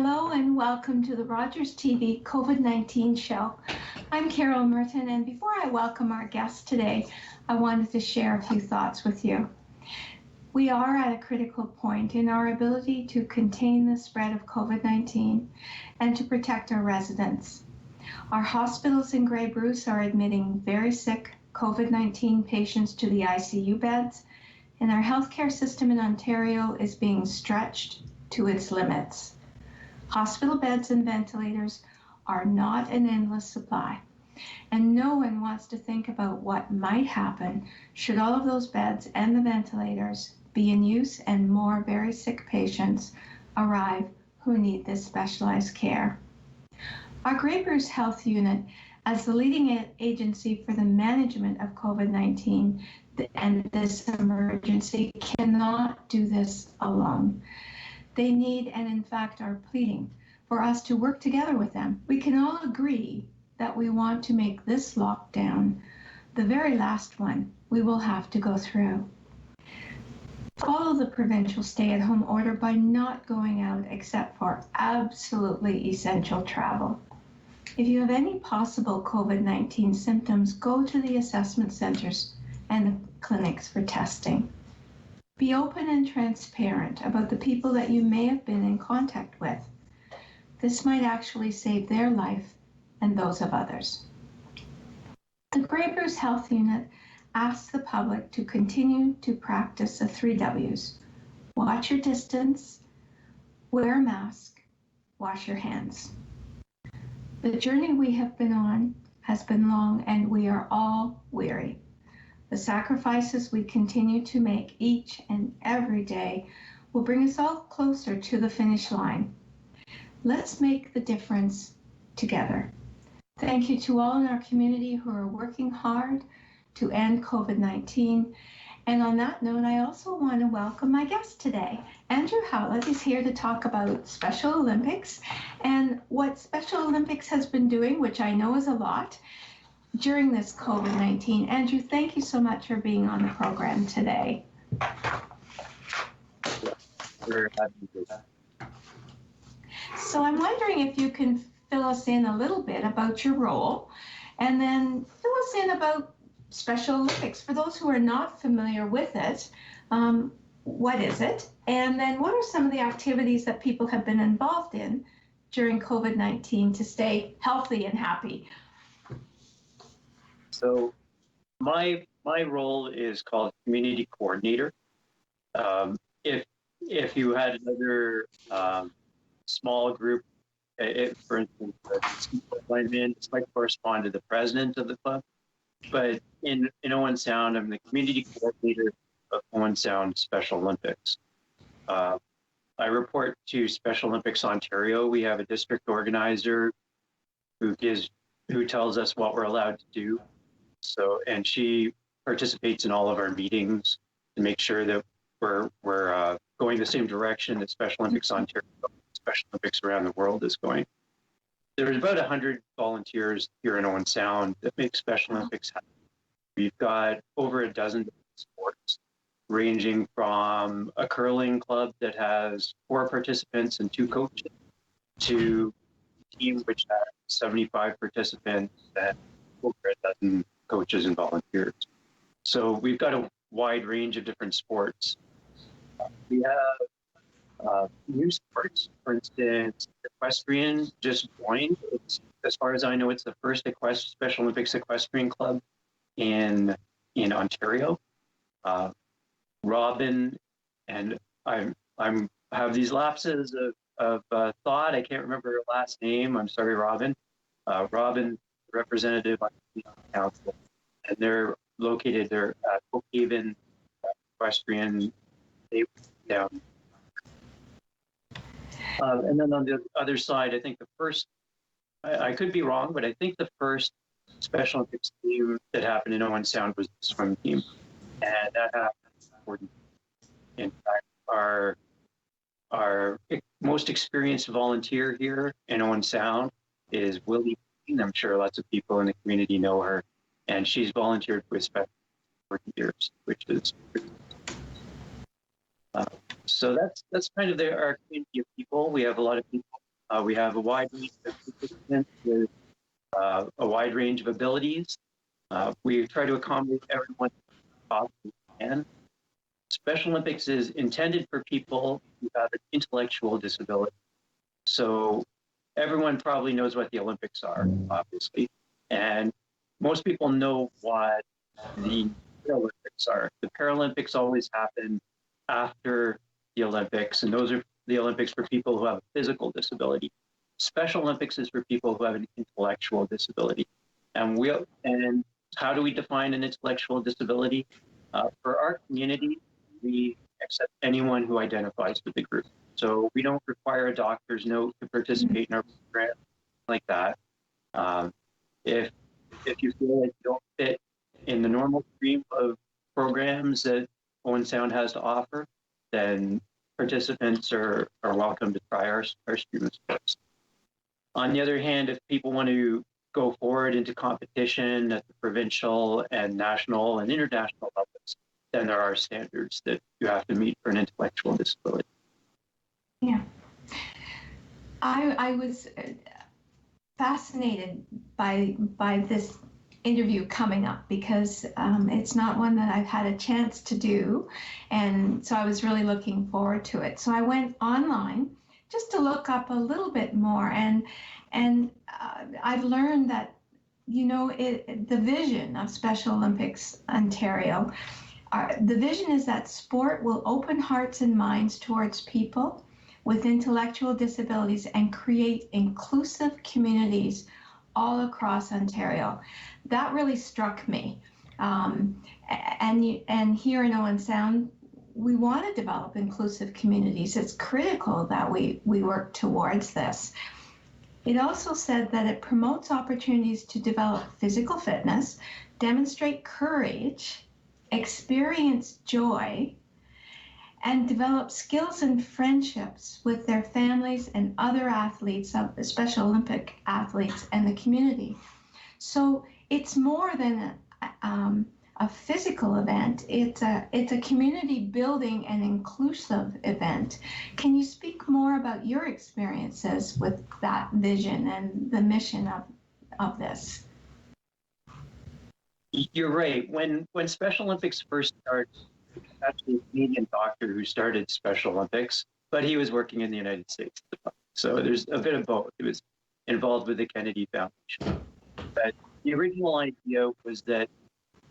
Hello and welcome to the Rogers TV COVID-19 show. I'm Carol Merton, and before I welcome our guest today, I wanted to share a few thoughts with you. We are at a critical point in our ability to contain the spread of COVID-19 and to protect our residents. Our hospitals in Grey Bruce are admitting very sick COVID-19 patients to the ICU beds, and our healthcare system in Ontario is being stretched to its limits. Hospital beds and ventilators are not an endless supply, and no one wants to think about what might happen should all of those beds and the ventilators be in use and more very sick patients arrive who need this specialized care. Our Grey Bruce Health Unit, as the leading agency for the management of COVID-19 and this emergency, cannot do this alone. They need, and in fact are pleading, for us to work together with them. We can all agree that we want to make this lockdown the very last one we will have to go through. Follow the provincial stay-at-home order by not going out except for absolutely essential travel. If you have any possible COVID-19 symptoms, go to the assessment centers and the clinics for testing. Be open and transparent about the people that you may have been in contact with. This might actually save their life and those of others. The Grey Bruce Health Unit asks the public to continue to practice the 3 W's. Watch your distance, wear a mask, wash your hands. The journey we have been on has been long, and we are all weary. The sacrifices we continue to make each and every day will bring us all closer to the finish line. Let's make the difference together. Thank you to all in our community who are working hard to end COVID-19. And on that note, I also want to welcome my guest today. Andrew Howlett is here to talk about Special Olympics and what Special Olympics has been doing, which I know is a lot, during this COVID-19. Andrew, thank you so much for being on the program today. So I'm wondering if you can fill us in a little bit about your role, and then fill us in about Special Olympics. For those who are not familiar with it, what is it? And then what are some of the activities that people have been involved in during COVID-19 to stay healthy and happy? So my role is called community coordinator. If you had another small group, for instance, this might correspond to the president of the club. But in Owen Sound, I'm the community coordinator of Owen Sound Special Olympics. I report to Special Olympics Ontario. We have a district organizer who tells us what we're allowed to do. So, and she participates in all of our meetings to make sure that we're going the same direction that Special Olympics Ontario, Special Olympics around the world is going. There's about 100 volunteers here in Owen Sound that make Special Olympics happen. We've got over a dozen sports, ranging from a curling club that has 4 participants and 2 coaches, to a team which has 75 participants and over a dozen coaches and volunteers. So we've got a wide range of different sports. We have new sports, for instance, equestrian just joined. As far as I know, it's the first Special Olympics equestrian club in Ontario. Robin, and I have these lapses of thought. I can't remember her last name. I'm sorry, Robin. Robin, representative on the council, and they're located there at Oakhaven Equestrian down. And then on the other side, I think the first, I could be wrong, but I think the first Special Olympics team that happened in Owen Sound was the swim team. And that happened. In fact, our most experienced volunteer here in Owen Sound is Willie. I'm sure lots of people in the community know her. And she's volunteered with Special for years, which is so that's kind of our community of people. We have a lot of people We have a wide range of participants with a wide range of abilities. We try to accommodate everyone as possibly can. Special Olympics is intended for people who have an intellectual disability. So everyone probably knows what the Olympics are, obviously. And most people know what the Paralympics are. The Paralympics always happen after the Olympics, and those are the Olympics for people who have a physical disability. Special Olympics is for people who have an intellectual disability. And how do we define an intellectual disability? For our community, we accept anyone who identifies with the group. So we don't require a doctor's note to participate in our program like that. If you feel like you don't fit in the normal stream of programs that Owen Sound has to offer, then participants are welcome to try our stream of sports. On the other hand, if people want to go forward into competition at the provincial and national and international levels, then there are standards that you have to meet for an intellectual disability. Yeah. I was fascinated by this interview coming up because it's not one that I've had a chance to do, and so I was really looking forward to it. So I went online just to look up a little bit more, and I've learned that the vision of Special Olympics Ontario, the vision is that sport will open hearts and minds towards people with intellectual disabilities and create inclusive communities all across Ontario. That really struck me. And here in Owen Sound, we want to develop inclusive communities. It's critical that we work towards this. It also said that it promotes opportunities to develop physical fitness, demonstrate courage, experience joy, and develop skills and friendships with their families and other athletes, of the Special Olympic athletes and the community. So it's more than a physical event. It's a community building and inclusive event. Can you speak more about your experiences with that vision and the mission of this? You're right. When Special Olympics first started, actually a Canadian doctor who started Special Olympics, but he was working in the United States at the time. So there's a bit of both. He was involved with the Kennedy Foundation. But the original idea was that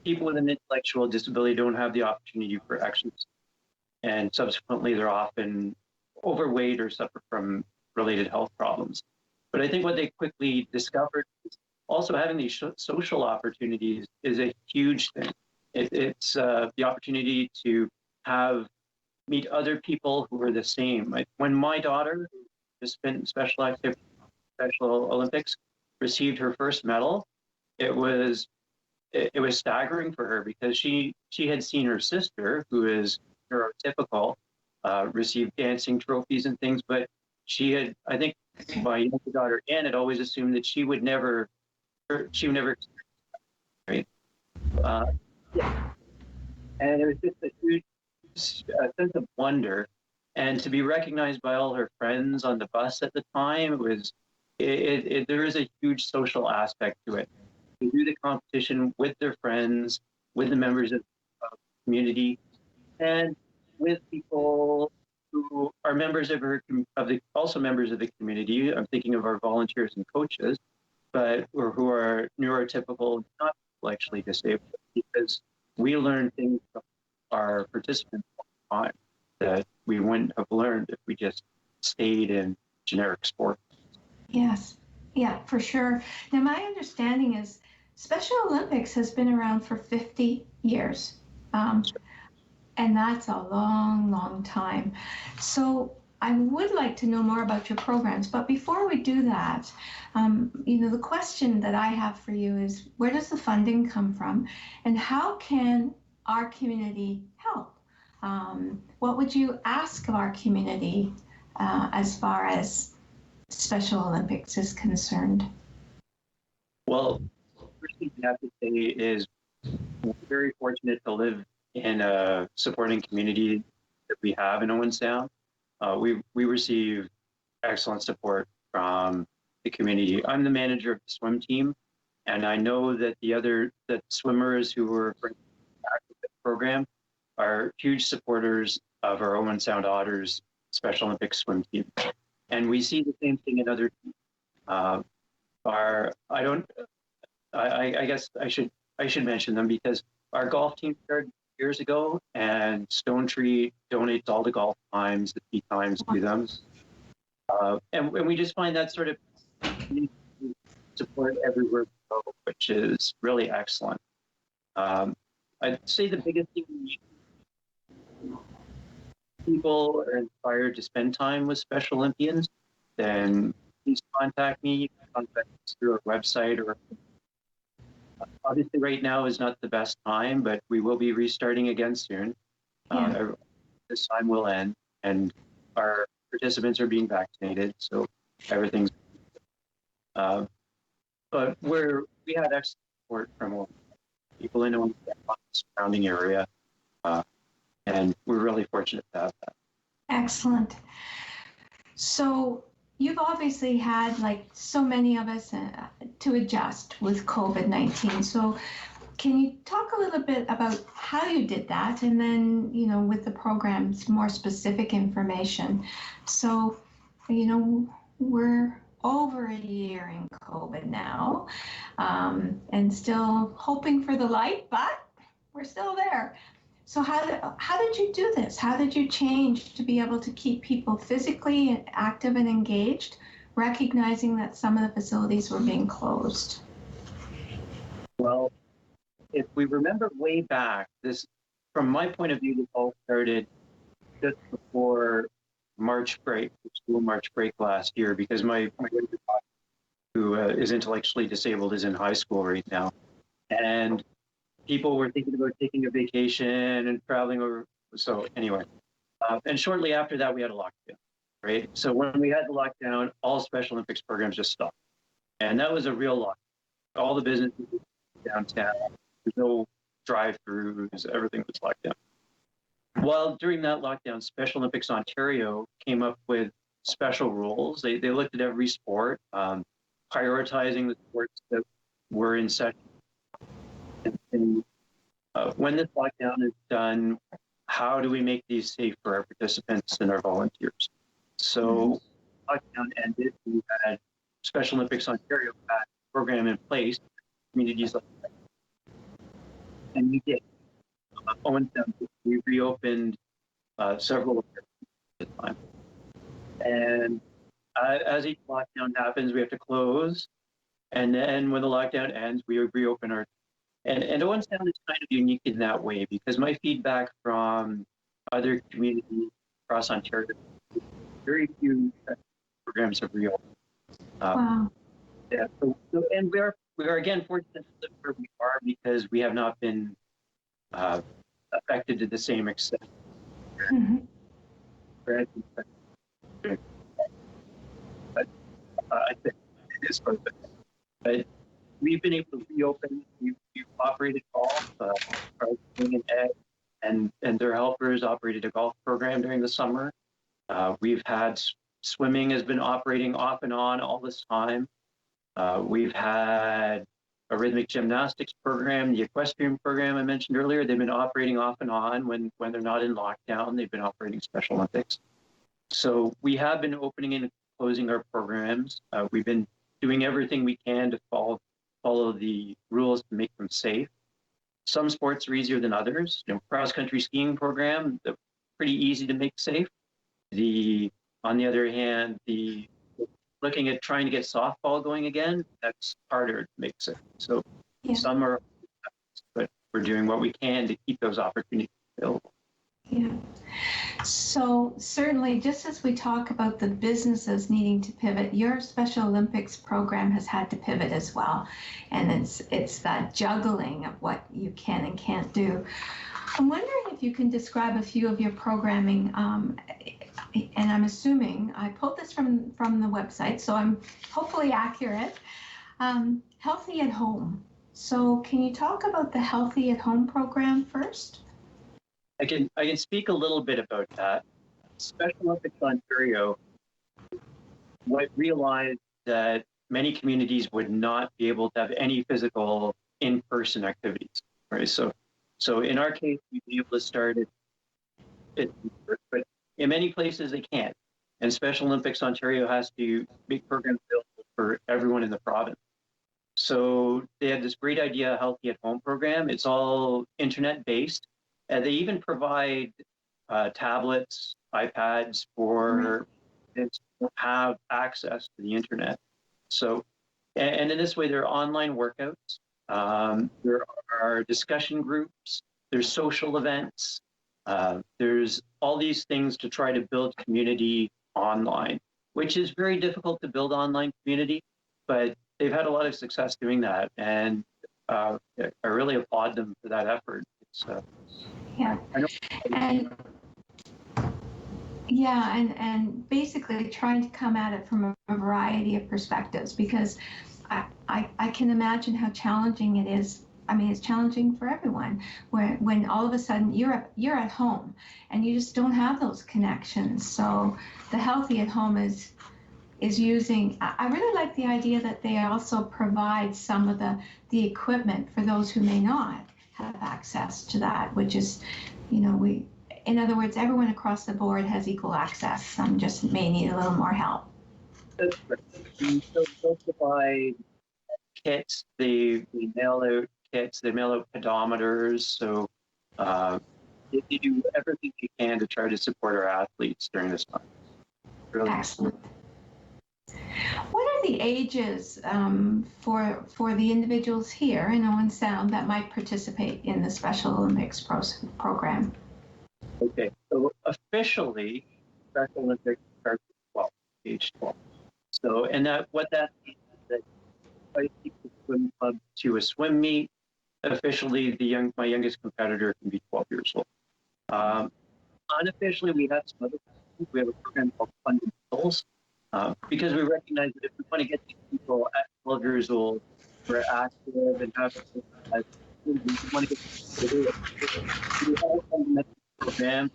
people with an intellectual disability don't have the opportunity for exercise. And subsequently, they're often overweight or suffer from related health problems. But I think what they quickly discovered is also having these social opportunities is a huge thing. It's the opportunity to meet other people who are the same. Like when my daughter, who's been Special Olympics, received her first medal, it was staggering for her because she had seen her sister, who is neurotypical, receive dancing trophies and things, but I think my younger daughter Anne had always assumed that she would never experience that, right? Yeah. And it was just a huge sense of wonder, and to be recognized by all her friends on the bus at the time, there is a huge social aspect to it. To do the competition with their friends, with the members of the community, and with people who are members also members of the community. I'm thinking of our volunteers and coaches, or who are neurotypical, not intellectually disabled, because we learn things from our participants all the time that we wouldn't have learned if we just stayed in generic sport. Yes, yeah, for sure. Now, my understanding is Special Olympics has been around for 50 years, and that's a long, long time. So I would like to know more about your programs, but before we do that, the question that I have for you is, where does the funding come from, and how can our community help? What would you ask of our community as far as Special Olympics is concerned? Well, first thing I have to say is we're very fortunate to live in a supporting community that we have in Owen Sound. We receive excellent support from the community. I'm the manager of the swim team, and I know that the swimmers who were active in the program are huge supporters of our Owen Sound Otters Special Olympics swim team, and we see the same thing in other teams. I guess I should mention them because our golf team started years ago, and Stone Tree donates all the golf times, the tee times to them, and we just find that sort of support everywhere we go, which is really excellent. I'd say the biggest thing people are inspired to spend time with Special Olympians, then please contact me. You can contact us through our website, or obviously right now is not the best time, but we will be restarting again soon. This time will end, and our participants are being vaccinated, so everything's. But we had excellent support from people in the surrounding area, and we're really fortunate to have that. Excellent. So you've obviously had, like so many of us, to adjust with COVID-19. So can you talk a little bit about how you did that, and then, with the program's more specific information? So, we're over a year in COVID now, and still hoping for the light, but we're still there. So how did you do this? How did you change to be able to keep people physically active and engaged, recognizing that some of the facilities were being closed? Well, if we remember way back, from my point of view, this all started just before March break, the school March break last year, because my younger daughter, who is intellectually disabled, is in high school right now. And people were thinking about taking a vacation and traveling over. So anyway, and shortly after that, we had a lockdown, right? So when we had the lockdown, all Special Olympics programs just stopped. And that was a real lockdown. All the businesses downtown, there's no drive-throughs, everything was locked down. Well, during that lockdown, Special Olympics Ontario came up with special rules. They looked at every sport, prioritizing the sports that were in session. And when this lockdown is done, how do we make these safe for our participants and our volunteers? So lockdown ended, we had Special Olympics Ontario had a program in place, communities like that. And we did. Owen Sound, we reopened several of them at the time. And as each lockdown happens, we have to close. And then when the lockdown ends, we reopen our. And Owen Sound is kind of unique in that way, because my feedback from other communities across Ontario, very few programs have reopened. Wow. Yeah. So and we are again fortunate to live where we are, because we have not been affected to the same extent. But I think it is perfect. But we've been able to reopen. We've operated golf. King and Ed and their helpers operated a golf program during the summer. We've had swimming has been operating off and on all this time. We've had a rhythmic gymnastics program, the equestrian program I mentioned earlier. They've been operating off and on when they're not in lockdown. They've been operating Special Olympics. So we have been opening and closing our programs. We've been doing everything we can to follow the rules to make them safe. Some sports are easier than others. Cross-country skiing program, they're pretty easy to make safe. On the other hand, looking at trying to get softball going again, that's harder to make safe. So some are, but we're doing what we can to keep those opportunities available. Yeah. So certainly, just as we talk about the businesses needing to pivot, your Special Olympics program has had to pivot as well. And it's that juggling of what you can and can't do. I'm wondering if you can describe a few of your programming, and I'm assuming, I pulled this from the website, so I'm hopefully accurate. Healthy at Home. So can you talk about the Healthy at Home program first? I can speak a little bit about that. Special Olympics Ontario what realized that many communities would not be able to have any physical in-person activities, right? So in our case, we'd be able to start it, but in many places they can't. And Special Olympics Ontario has to make programs available for everyone in the province. So they had this great idea, a Healthy at Home program. It's all internet-based. And they even provide tablets, iPads for kids to have access to the internet. So, and in this way, there are online workouts. There are discussion groups. There's social events. There's all these things to try to build community online, which is very difficult to build online community, but they've had a lot of success doing that. And I really applaud them for that effort. It's, yeah. And yeah, and basically trying to come at it from a variety of perspectives, because I can imagine how challenging it is. I mean, it's challenging for everyone when all of a sudden you're at home and you just don't have those connections. So the Healthy at Home is using. I really like the idea that they also provide some of the equipment for those who may not have access to that, which is, in other words, everyone across the board has equal access. Some just may need a little more help. That's right. So they'll provide kits. They mail out kits. They mail out pedometers. So they do everything they can to try to support our athletes during this time. Really. Excellent. What are the ages for the individuals here in Owen Sound that might participate in the Special Olympics program? Okay, so officially, Special Olympics starts at 12, age 12. So, and what that means is that if I take the swim club to a swim meet, officially my youngest competitor can be 12 years old. Unofficially, we have some other things. We have a program called Fundamentals, because we recognize that if we want to get these people at 12 years old, we're active and have we want to get them to do it. We have a fundamental program,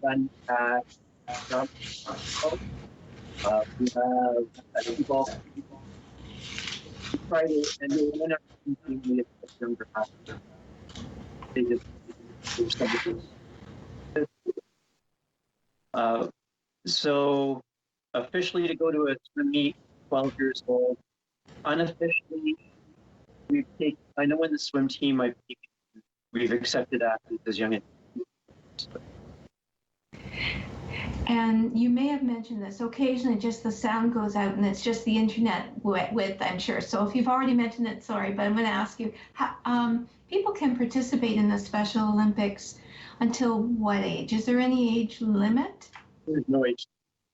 run, pack, jump. We have a football. We try to, and they win our team with younger athletes. They just do something. So officially to go to a swim meet, 12 years old. Unofficially, I know in the swim team we've accepted athletes as young as. And you may have mentioned this, occasionally just the sound goes out and it's just the internet width, I'm sure. So if you've already mentioned it, sorry, but I'm going to ask you, people can participate in the Special Olympics until what age? Is there any age limit? There's no age.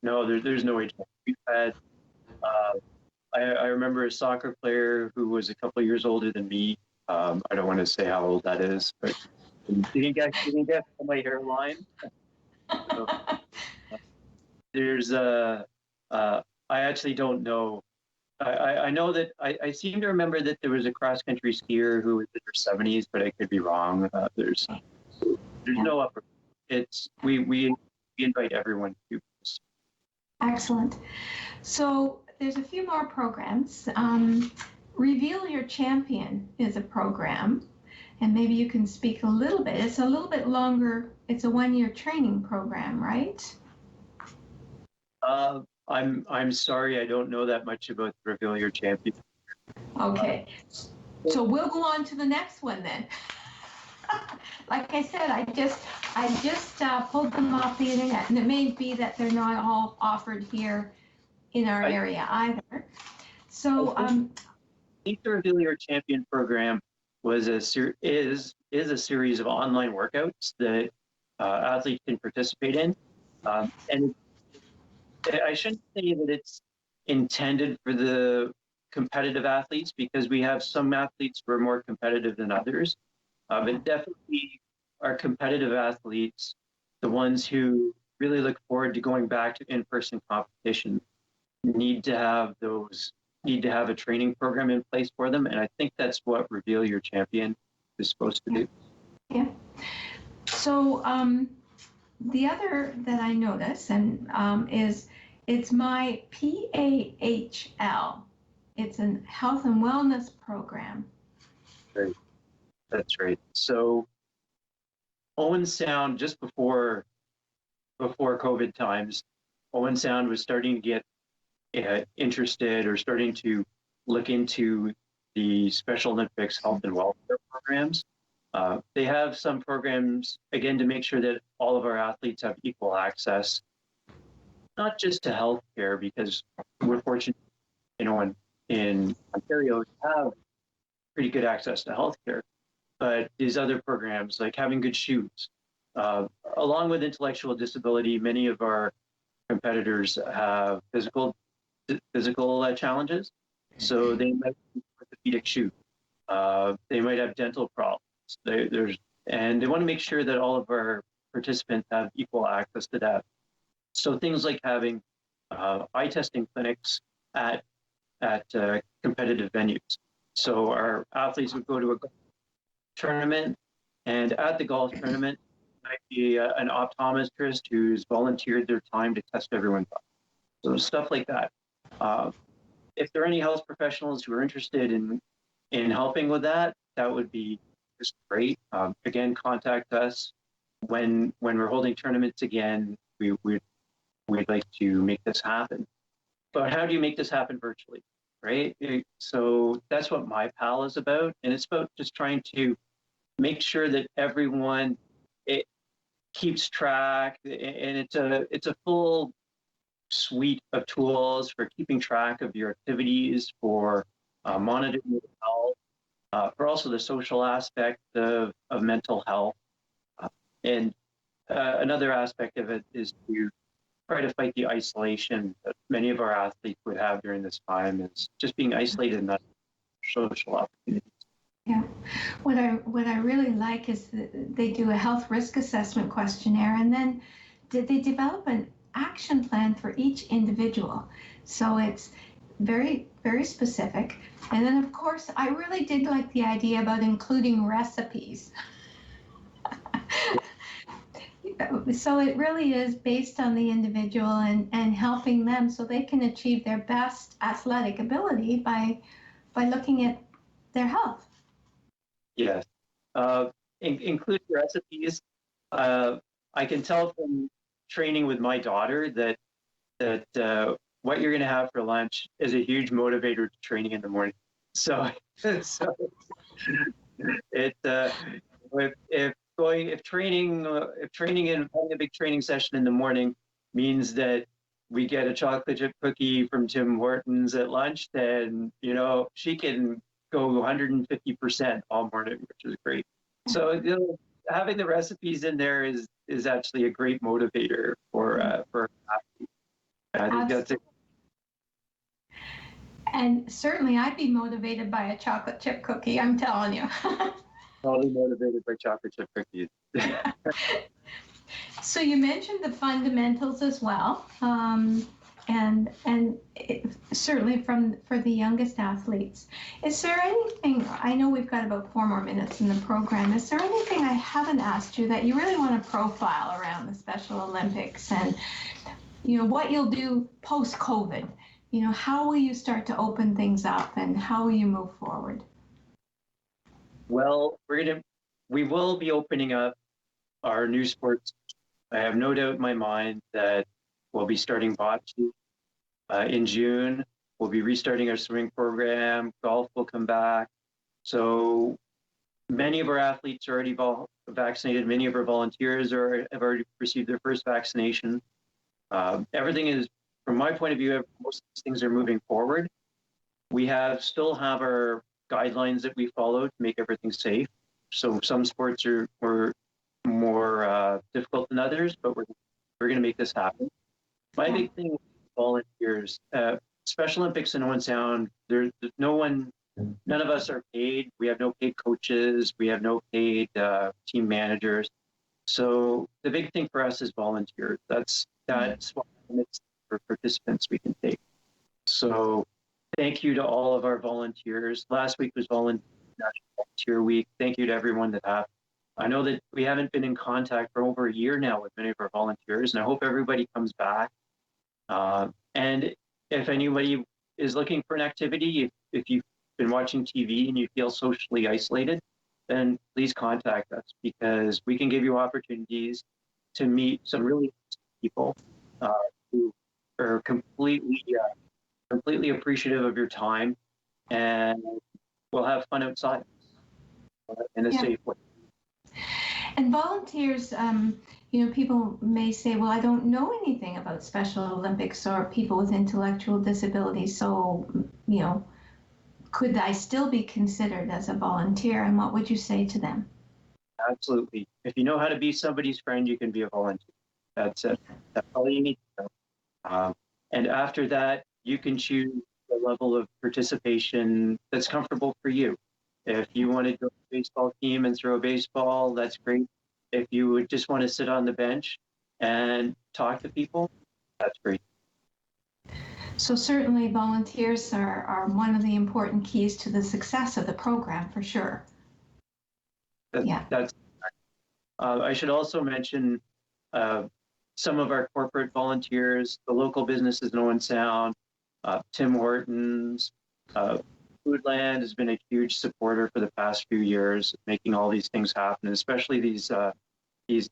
No, there's no age limit. We've had, I remember a soccer player who was a couple of years older than me. I don't want to say how old that is, but you can get my hairline. So, there's I actually don't know. I know that I seem to remember that there was a cross country skier who was in her 70s, but I could be wrong. There's no upper. It's we invite everyone to. Excellent. So there's a few more programs. Reveal Your Champion is a program, and maybe you can speak a little bit. It's a little bit longer. It's a 1-year training program, right? I'm sorry, I don't know that much about Reveal Your Champion. Okay, so we'll go on to the next one then. Like I said, I just pulled them off the internet, and it may be that they're not all offered here in our area either. So, I think the Reveal Your Champion program was is a series of online workouts that athletes can participate in, and I shouldn't say that it's intended for the competitive athletes, because we have some athletes who are more competitive than others. But definitely our competitive athletes, the ones who really look forward to going back to in-person competition, need to have a training program in place for them. And I think that's what Reveal Your Champion is supposed to do. Yeah. So the other that I notice is It's my PAHL. It's a health and wellness program. Right. That's right. So Owen Sound, just before COVID times, Owen Sound was starting to get interested or starting to look into the Special Olympics health and welfare programs. They have some programs, again, to make sure that all of our athletes have equal access, not just to healthcare, because we're fortunate, in Ontario to have pretty good access to healthcare, but these other programs like having good shoes, along with intellectual disability, many of our competitors have physical challenges, so they might need orthopedic shoes. They might have dental problems. And they want to make sure that all of our participants have equal access to that. So things like having eye testing clinics at competitive venues. So our athletes would go to a golf tournament, and at the golf tournament might be an optometrist who's volunteered their time to test everyone's eye. So stuff like that. If there are any health professionals who are interested in helping with that, that would be just great. Again, contact us when we're holding tournaments again. We'd like to make this happen. But how do you make this happen virtually, right? So that's what my PAL is about, and it's about just trying to make sure that everyone keeps track, and it's a full suite of tools for keeping track of your activities, for monitoring your health, for also the social aspect of mental health. And another aspect of it is to try to fight the isolation that many of our athletes would have during this time, is just being isolated and not social opportunities. Yeah. What I really like is that they do a health risk assessment questionnaire, and then they develop an action plan for each individual. So it's very, very specific. And then, of course, I really did like the idea about including recipes. So it really is based on the individual and helping them so they can achieve their best athletic ability by looking at their health. Yes. Include recipes. I can tell from training with my daughter that what you're going to have for lunch is a huge motivator to training in the morning. So it if training and having a big training session in the morning means that we get a chocolate chip cookie from Tim Hortons at lunch, then she can go 150% all morning, which is great. So having the recipes in there is actually a great motivator for athletes. I think that's it. And certainly I'd be motivated by a chocolate chip cookie, I'm telling you. Totally motivated by chocolate chip cookies. So you mentioned the fundamentals as well, and certainly for the youngest athletes. Is there anything, I know we've got about 4 more minutes in the program, is there anything I haven't asked you that you really want to profile around the Special Olympics, and what you'll do post-COVID? How will you start to open things up, and how will you move forward? Well, we will be opening up our new sports. I have no doubt in my mind that we'll be starting bocce in June. We'll be restarting our swimming program. Golf will come back. So many of our athletes are already vaccinated. Many of our volunteers have already received their first vaccination. Everything is, from my point of view, most of these things are moving forward. We still have our guidelines that we follow to make everything safe. So some sports were more difficult than others, but we're going to make this happen. My big thing is volunteers. Special Olympics in Owen Sound, there's none of us are paid. We have no paid coaches. We have no paid team managers. So the big thing for us is volunteers. That's what limits for participants we can take. So thank you to all of our volunteers. Last week was National Volunteer Week. Thank you to everyone that have. I know that we haven't been in contact for over a year now with many of our volunteers, and I hope everybody comes back. And if anybody is looking for an activity, if you've been watching TV and you feel socially isolated, then please contact us, because we can give you opportunities to meet some really people who are completely appreciative of your time, and we'll have fun outside in a safe way. And volunteers, people may say, well, I don't know anything about Special Olympics or people with intellectual disabilities, so, could I still be considered as a volunteer? And what would you say to them? Absolutely. If you know how to be somebody's friend, you can be a volunteer. That's it. That's all you need to know. And after that, you can choose the level of participation that's comfortable for you. If you want to go to a baseball team and throw a baseball, that's great. If you would just want to sit on the bench and talk to people, that's great. So certainly volunteers are one of the important keys to the success of the program, for sure. I should also mention some of our corporate volunteers, the local businesses in Owen Sound, Tim Hortons, Foodland has been a huge supporter for the past few years, making all these things happen, especially these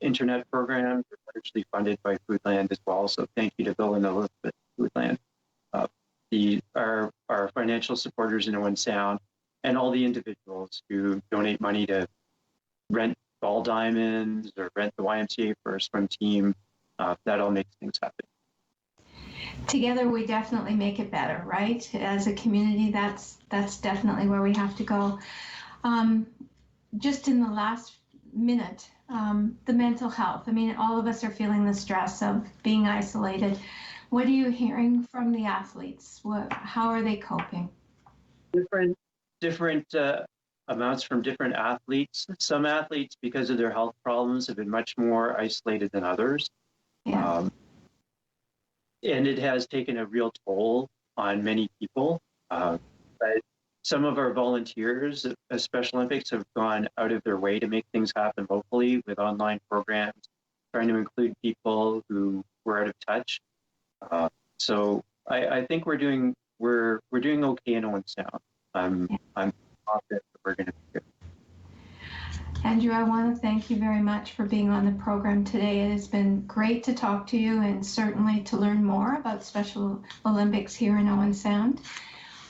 internet programs are largely funded by Foodland as well. So thank you to Bill and Elizabeth Foodland. Our financial supporters in Owen Sound, and all the individuals who donate money to rent ball diamonds or rent the YMCA for a swim team. That all makes things happen. Together, we definitely make it better, right? As a community, that's definitely where we have to go. Just in the last minute, the mental health. I mean, all of us are feeling the stress of being isolated. What are you hearing from the athletes? How are they coping? Different amounts from different athletes. Some athletes, because of their health problems, have been much more isolated than others. Yeah. And it has taken a real toll on many people. But some of our volunteers at Special Olympics have gone out of their way to make things happen locally with online programs, trying to include people who were out of touch. So I think we're doing okay in Owen Sound. I'm confident that we're going to be good. Andrew, I want to thank you very much for being on the program today. It has been great to talk to you, and certainly to learn more about Special Olympics here in Owen Sound.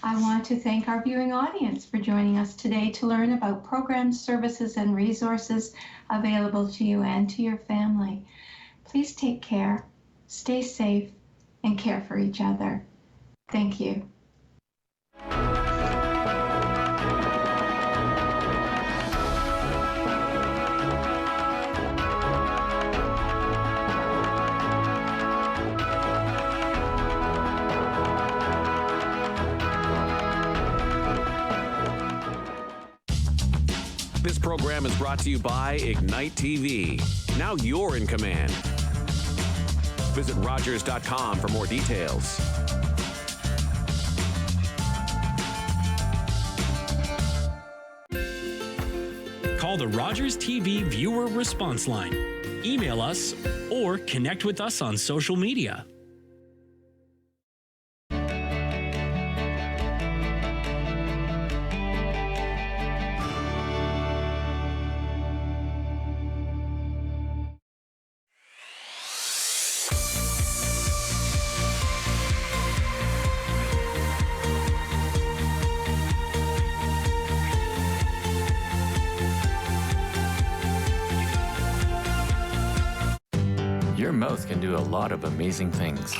I want to thank our viewing audience for joining us today to learn about programs, services, and resources available to you and to your family. Please take care, stay safe, and care for each other. Thank you. This program is brought to you by Ignite TV. Now you're in command. Visit Rogers.com for more details. Call the Rogers TV viewer response line. Email us or connect with us on social media. Your mouth can do a lot of amazing things.